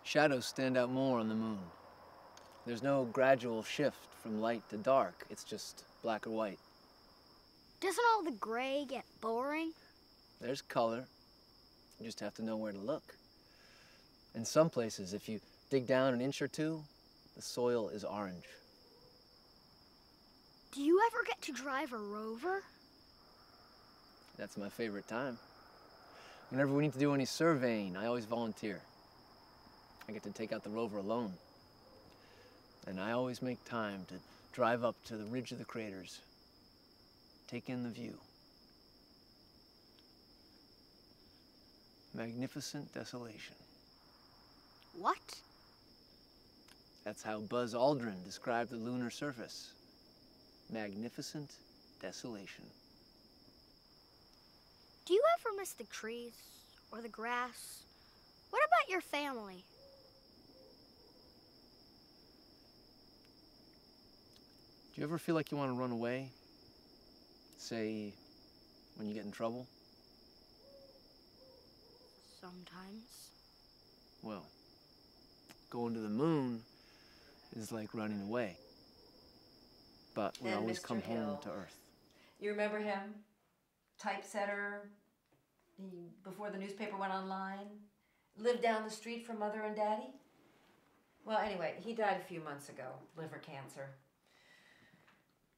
Shadows stand out more on the moon. There's no gradual shift from light to dark. It's just black or white. Doesn't all the gray get boring? There's color. You just have to know where to look. In some places, if you dig down an inch or two, the soil is orange. Do you ever get to drive a rover? That's my favorite time. Whenever we need to do any surveying, I always volunteer. I get to take out the rover alone. And I always make time to drive up to the ridge of the craters, take in the view. Magnificent desolation. What? That's how Buzz Aldrin described the lunar surface. Magnificent desolation. Do you ever miss the trees or the grass? What about your family? Do you ever feel like you want to run away? Say, when you get in trouble? Sometimes. Well, going to the moon is like running away. But we And always Mr. come home Hill. to Earth. You remember him? Typesetter, before the newspaper went online. Lived down the street from Mother and Daddy. Well, anyway, he died a few months ago, liver cancer.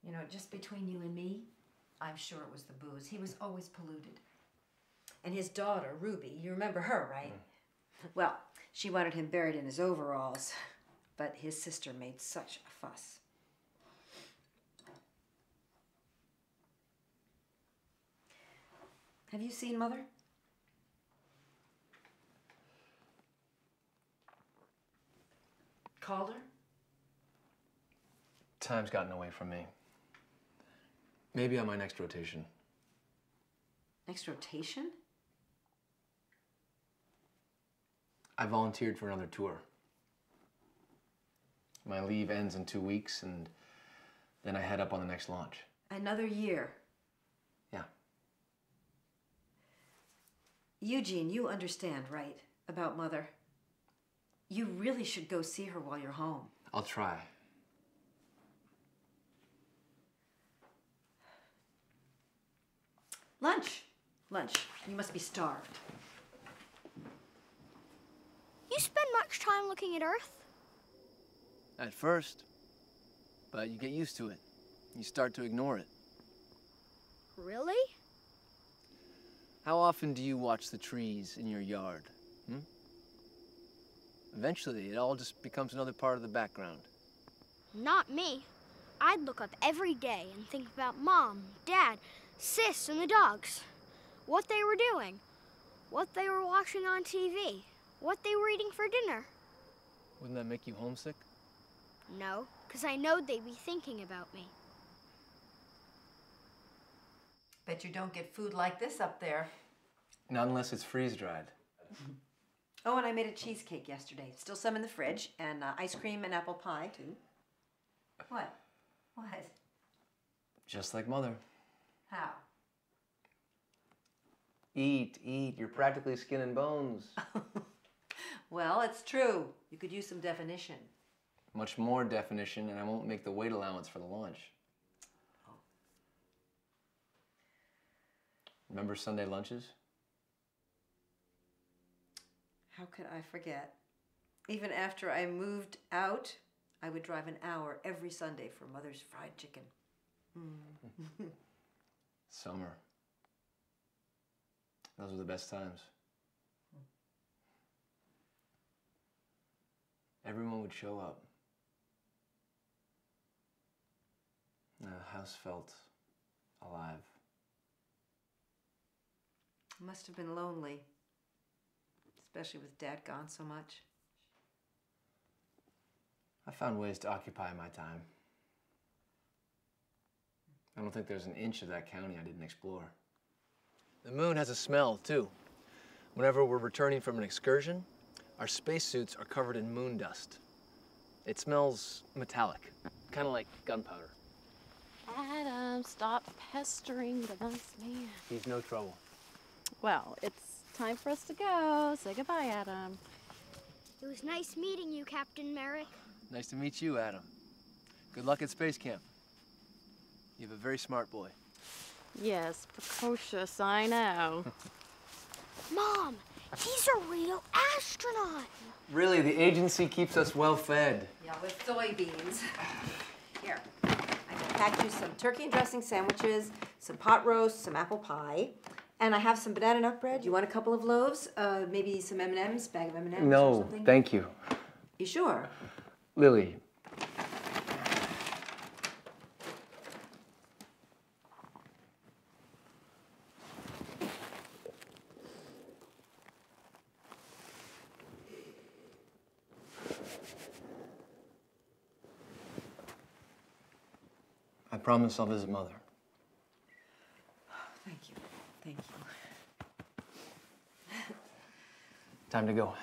You know, just between you and me, I'm sure it was the booze. He was always polluted. And his daughter, Ruby, you remember her, right? Well, she wanted him buried in his overalls, but his sister made such a fuss. Have you seen Mother? Called her? Time's gotten away from me. Maybe on my next rotation. Next rotation? I volunteered for another tour. My leave ends in 2 weeks, and then I head up on the next launch. Another year. Yeah. Eugene, you understand, right, about Mother? You really should go see her while you're home. I'll try. Lunch. Lunch. You must be starved. You spend much time looking at Earth? At first, but you get used to it. You start to ignore it. Really? How often do you watch the trees in your yard? Eventually, it all just becomes another part of the background. Not me. I'd look up every day and think about Mom, Dad, Sis, and the dogs. What they were doing. What they were watching on TV. What they were eating for dinner. Wouldn't that make you homesick? No, because I know they'd be thinking about me. Bet you don't get food like this up there. Not unless it's freeze-dried. Oh, and I made a cheesecake yesterday. Still some in the fridge, and ice cream and apple pie, too. What? What? Just like Mother. How? Eat, eat. You're practically skin and bones. Well, it's true. You could use some definition. Much more definition, and I won't make the weight allowance for the lunch. Oh. Remember Sunday lunches? How could I forget? Even after I moved out, I would drive an hour every Sunday for Mother's fried chicken. Summer. Those were the best times. Everyone would show up. The house felt alive. It must have been lonely, especially with Dad gone so much. I found ways to occupy my time. I don't think there's an inch of that county I didn't explore. The moon has a smell, too. Whenever we're returning from an excursion, our spacesuits are covered in moon dust. It smells metallic, kind of like gunpowder. Adam, stop pestering the nice man. He's no trouble. Well, it's time for us to go. Say goodbye, Adam. It was nice meeting you, Captain Merrick. Nice to meet you, Adam. Good luck at space camp. You have a very smart boy. Yes, precocious, I know. Mom, he's a real astronaut. Really, the agency keeps us well fed. Yeah, with soybeans. Here, I can pack you some turkey and dressing sandwiches, some pot roast, some apple pie, and I have some banana nut bread. You want a couple of loaves? Maybe some M&Ms, bag of M&Ms or No, something? thank you. You sure? Lily. I promise I'll visit Mother. Thank you. Thank you. Time to go.